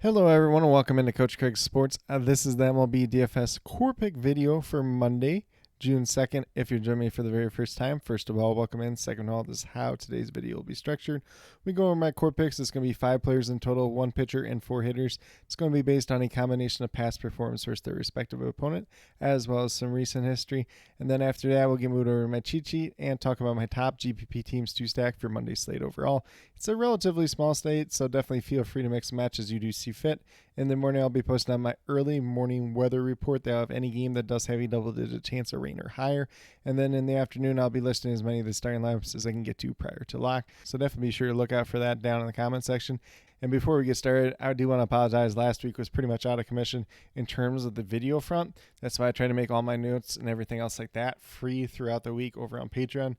Hello everyone and welcome into Coach Craig's Sports. This is the MLB DFS Core Pick video for Monday, June 2nd. If you're joining me for the very first time, first of all, welcome in. Second of all, this is how today's video will be structured. We go over my core picks. It's going to be 5 players in total, 1 pitcher and 4 hitters. It's going to be based on a combination of past performance versus their respective opponent, as well as some recent history. And then after that, we'll get moved over to my cheat sheet and talk about my top GPP teams to stack for Monday's slate overall. It's a relatively small slate, so definitely feel free to mix and match as you do see fit. In the morning, I'll be posting on my early morning weather report that I'll have any game that does have a double-digit chance of rain or higher. And then in the afternoon, I'll be listing as many of the starting lineups as I can get to prior to lock. So definitely be sure to look out for that down in the comment section. And before we get started, I do want to apologize. Last week was pretty much out of commission in terms of the video front. That's why I try to make all my notes and everything else like that free throughout the week over on Patreon.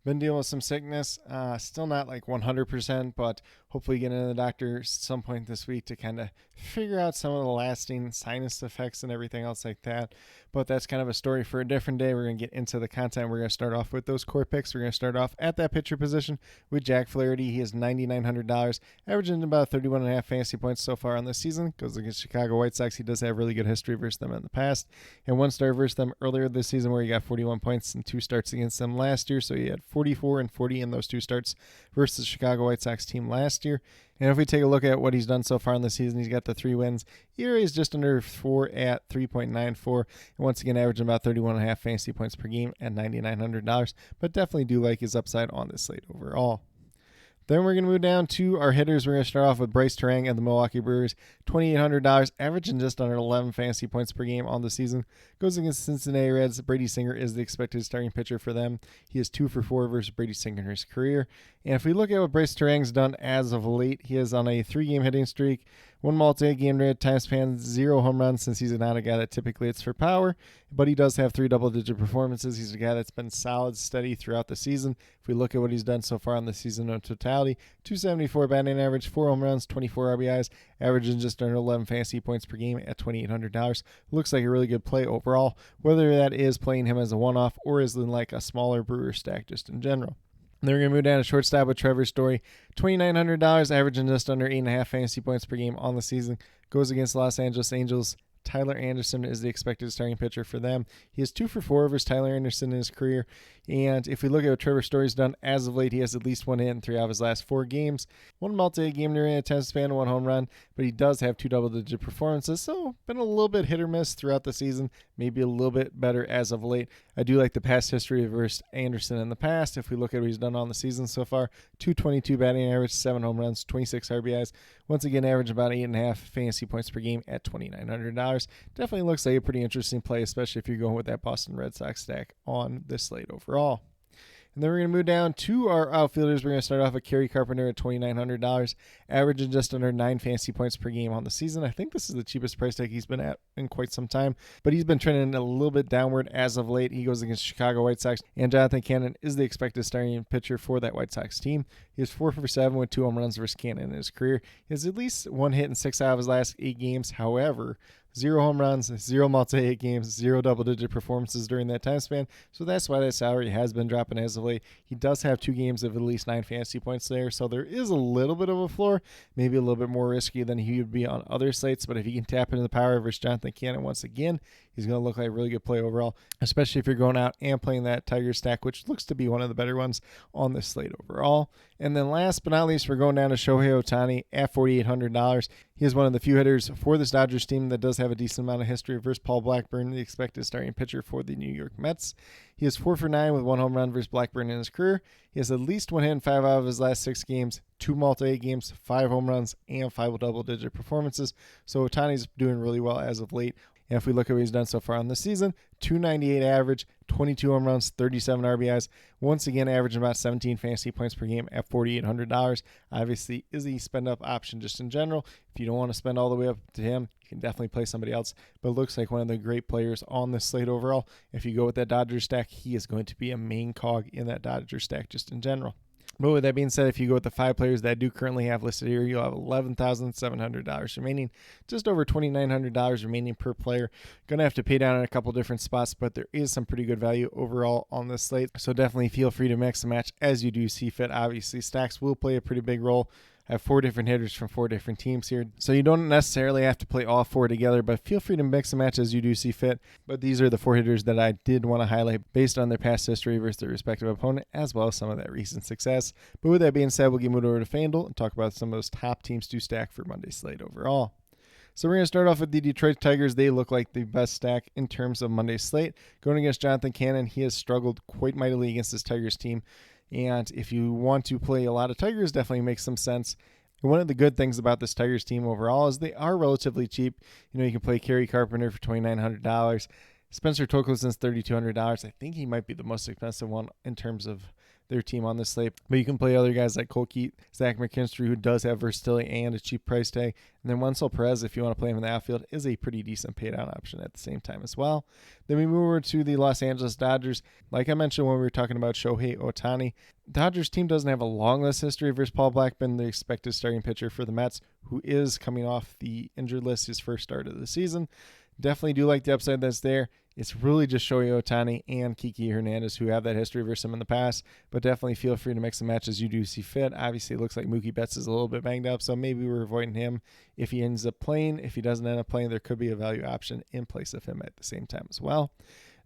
Been dealing with some sickness, still not like 100%, but hopefully getting to the doctor at some point this week to kind of figure out some of the lasting sinus effects and everything else like that. But that's kind of a story for a different day. We're going to get into the content. We're going to start off with those core picks. We're going to start off at that pitcher position with Jack Flaherty. He is $9,900, averaging about 31.5 fantasy points so far on this season. Goes against Chicago White Sox. He does have really good history versus them in the past. And one start versus them earlier this season where he got 41 points and 2 starts against them last year. So he had 44 and 40 in those 2 starts versus the Chicago White Sox team last year. And if we take a look at what he's done so far in the season, he's got the 3 wins. ERA is just under 4 at 3.94. And once again, averaging about 31.5 fantasy points per game at $9,900. But definitely do like his upside on this slate overall. Then we're going to move down to our hitters. We're going to start off with Bryce Terang and the Milwaukee Brewers. $2,800, averaging just under 11 fantasy points per game on the season. Goes against Cincinnati Reds. Brady Singer is the expected starting pitcher for them. He is 2 for 4 versus Brady Singer's career. And if we look at what Bryce Terang's done as of late, he is on a 3-game hitting streak, 1 multi-game time span, 0 home runs, since he's not a guy that typically hits for power, but he does have 3 double-digit performances. He's a guy that's been solid, steady throughout the season. If we look at what he's done so far in the season in totality, 274 batting average, 4 home runs, 24 RBIs, averaging just under 11 fantasy points per game at $2,800. Looks like a really good play overall, whether that is playing him as a one-off or as in like a smaller Brewer stack just in general. And then we're going to move down to shortstop with Trevor Story. $2,900, averaging just under 8.5 fantasy points per game on the season. Goes against Los Angeles Angels. Tyler Anderson is the expected starting pitcher for them. He is 2 for 4 versus Tyler Anderson in his career. And if we look at what Trevor Story's done as of late, he has at least 1 hit in 3 out of his last 4 games. 1 multi-game during a 10 span, 1 home run, but he does have 2 double-digit performances, so been a little bit hit or miss throughout the season, maybe a little bit better as of late. I do like the past history versus Anderson in the past. If we look at what he's done on the season so far, 222 batting average, 7 home runs, 26 RBIs. Once again, average about 8.5 fantasy points per game at $2,900. Definitely looks like a pretty interesting play, especially if you're going with that Boston Red Sox stack on this slate overall. And then we're going to move down to our outfielders. We're going to start off with Kerry Carpenter at $2,900, averaging just under 9 fantasy points per game on the season. I think this is the cheapest price tag he's been at in quite some time, but he's been trending a little bit downward as of late. He goes against Chicago White Sox, and Jonathan Cannon is the expected starting pitcher for that White Sox team. He is 4 for 7 with 2 home runs versus Cannon in his career. He has at least 1 hit in 6 out of his last 8 games. However, 0 home runs, 0 multi-hit games, 0 double-digit performances during that time span. So that's why that salary has been dropping as of late. He does have 2 games of at least 9 fantasy points there, so there is a little bit of a floor, maybe a little bit more risky than he would be on other slates. But if he can tap into the power versus Jonathan Cannon once again, he's going to look like a really good play overall, especially if you're going out and playing that Tiger stack, which looks to be one of the better ones on this slate overall. And then last but not least, we're going down to Shohei Ohtani at $4,800. He is one of the few hitters for this Dodgers team that does have a decent amount of history versus Paul Blackburn, the expected starting pitcher for the New York Mets. He is 4 for 9 with 1 home run versus Blackburn in his career. He has at least 1 hit in 5 out of his last 6 games, 2 multi-hit games, 5 home runs, and 5 double-digit performances. So Ohtani's doing really well as of late. And if we look at what he's done so far on the season, 298 average, 22 home runs, 37 RBIs. Once again, averaging about 17 fantasy points per game at $4,800. Obviously, is a spend-up option just in general. If you don't want to spend all the way up to him, you can definitely play somebody else. But it looks like one of the great players on this slate overall. If you go with that Dodgers stack, he is going to be a main cog in that Dodgers stack just in general. But with that being said, if you go with the 5 players that I do currently have listed here, you'll have $11,700 remaining, just over $2,900 remaining per player. Going to have to pay down in a couple different spots, but there is some pretty good value overall on this slate. So definitely feel free to mix and match as you do see fit. Obviously, stacks will play a pretty big role. I have 4 different hitters from 4 different teams here. So you don't necessarily have to play all 4 together, but feel free to mix and match as you do see fit. But these are the 4 hitters that I did want to highlight based on their past history versus their respective opponent, as well as some of that recent success. But with that being said, we'll get moved over to FanDuel and talk about some of those top teams to stack for Monday's slate overall. So we're going to start off with the Detroit Tigers. They look like the best stack in terms of Monday's slate. Going against Jonathan Cannon, he has struggled quite mightily against this Tigers team. And if you want to play a lot of Tigers, definitely makes some sense. And one of the good things about this Tigers team overall is they are relatively cheap. You can play Kerry Carpenter for $2,900. Spencer Torkelson's $3,200. I think he might be the most expensive one in terms of their team on this slate. But you can play other guys like Cole Keat, Zach McKinstry, who does have versatility and a cheap price tag. And then Wencel Perez, if you want to play him in the outfield, is a pretty decent paid out option at the same time as well. Then we move over to the Los Angeles Dodgers. Like I mentioned when we were talking about Shohei Ohtani, Dodgers team doesn't have a long list history versus Paul Blackburn, the expected starting pitcher for the Mets, who is coming off the injured list, his first start of the season. Definitely do like the upside that's there. It's really just Shohei Ohtani and Kiki Hernandez who have that history versus him in the past, but definitely feel free to mix and match as you do see fit. Obviously, it looks like Mookie Betts is a little bit banged up, so maybe we're avoiding him if he ends up playing. If he doesn't end up playing, there could be a value option in place of him at the same time as well.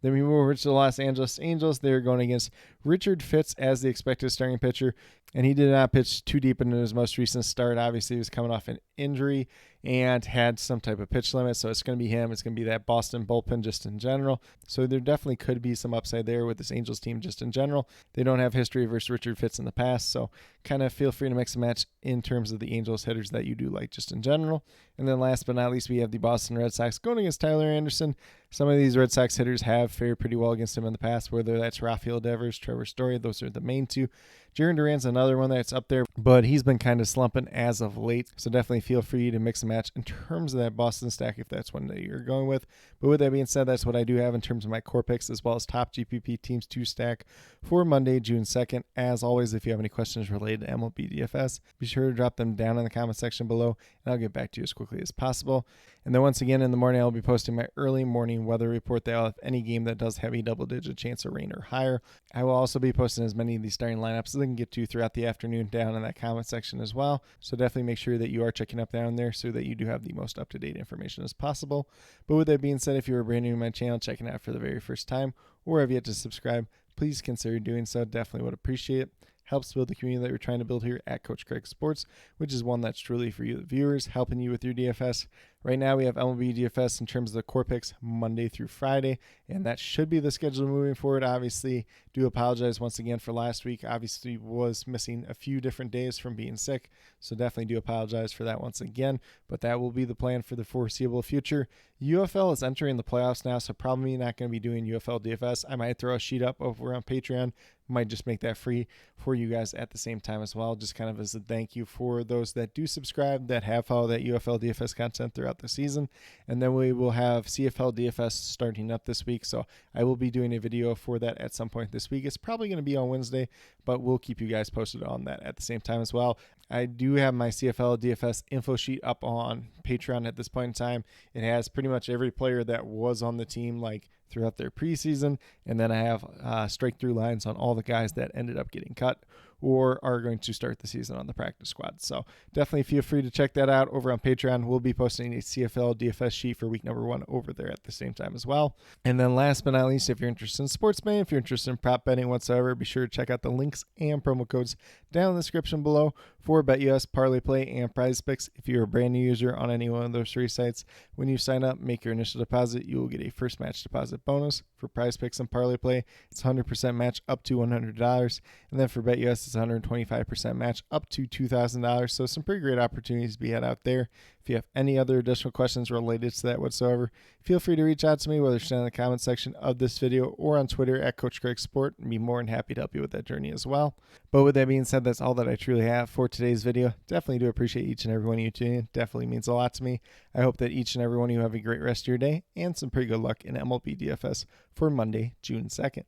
Then we move over to the Los Angeles Angels. They're going against Richard Fitts as the expected starting pitcher, and he did not pitch too deep into his most recent start. Obviously, he was coming off an injury and had some type of pitch limit, so it's going to be him. It's going to be that Boston bullpen just in general. So there definitely could be some upside there with this Angels team just in general. They don't have history versus Richard Fitts in the past, so kind of feel free to mix and match in terms of the Angels hitters that you do like just in general. And then last but not least, we have the Boston Red Sox going against Tyler Anderson. Some of these Red Sox hitters have fared pretty well against him in the past, whether that's Rafael Devers, Trevor Story. Those are the main 2. Jarren Duran's another one that's up there, but he's been kind of slumping as of late. So definitely feel free to mix and match in terms of that Boston stack if that's one that you're going with. But with that being said, that's what I do have in terms of my core picks as well as top GPP teams to stack for Monday, June 2nd. As always, if you have any questions related to MLB DFS, be sure to drop them down in the comment section below, and I'll get back to you as quickly as possible. And then once again, in the morning, I'll be posting my early morning weather report that I'll have any game that does have a double-digit chance of rain or higher. I will also be posting as many of these starting lineups as I can get to throughout the afternoon down in that comment section as well. So definitely make sure that you are checking up down there so that you do have the most up-to-date information as possible. But with that being said, if you are brand new to my channel, checking it out for the very first time, or have yet to subscribe, please consider doing so. Definitely would appreciate it. Helps build the community that we're trying to build here at Coach Craig Sports, which is one that's truly for you, the viewers, helping you with your DFS. Right now, we have MLB DFS in terms of the core picks Monday through Friday, and that should be the schedule moving forward. Obviously, do apologize once again for last week. Obviously, was missing a few different days from being sick, so definitely do apologize for that once again, but that will be the plan for the foreseeable future. UFL is entering the playoffs now, so probably not going to be doing UFL DFS. I might throw a sheet up over on Patreon. Might just make that free for you guys at the same time as well, just kind of as a thank you for those that do subscribe, that have followed that UFL DFS content throughout the season. And then we will have CFL DFS starting up this week, so I will be doing a video for that at some point this week. It's probably going to be on Wednesday, but we'll keep you guys posted on that at the same time as well. I do have my CFL DFS info sheet up on Patreon at this point in time. It has pretty much every player that was on the team like throughout their preseason, and then I have straight through lines on all the guys that ended up getting cut or are going to start the season on the practice squad. So definitely feel free to check that out over on Patreon. We'll be posting a CFL DFS sheet for week number 1 over there at the same time as well. And then last but not least, if you're interested in sports betting, if you're interested in prop betting whatsoever, be sure to check out the links and promo codes down in the description below for BetUS, Parlay Play, and Prize Picks. If you're a brand new user on any one of those 3 sites, when you sign up, make your initial deposit, you will get a first match deposit bonus. For Prize Picks and Parlay Play, it's 100% match up to $100. And then for BetUS, it's 125% match up to $2,000. So some pretty great opportunities to be had out there. If you have any other additional questions related to that whatsoever, feel free to reach out to me, whether it's in the comment section of this video or on Twitter at Coach Craig Sport, and be more than happy to help you with that journey as well. But with that being said, that's all that I truly have for today's video. Definitely do appreciate each and every one of you tuning in. Definitely means a lot to me. I hope that each and every one of you have a great rest of your day and some pretty good luck in MLB DFS for Monday, June 2nd.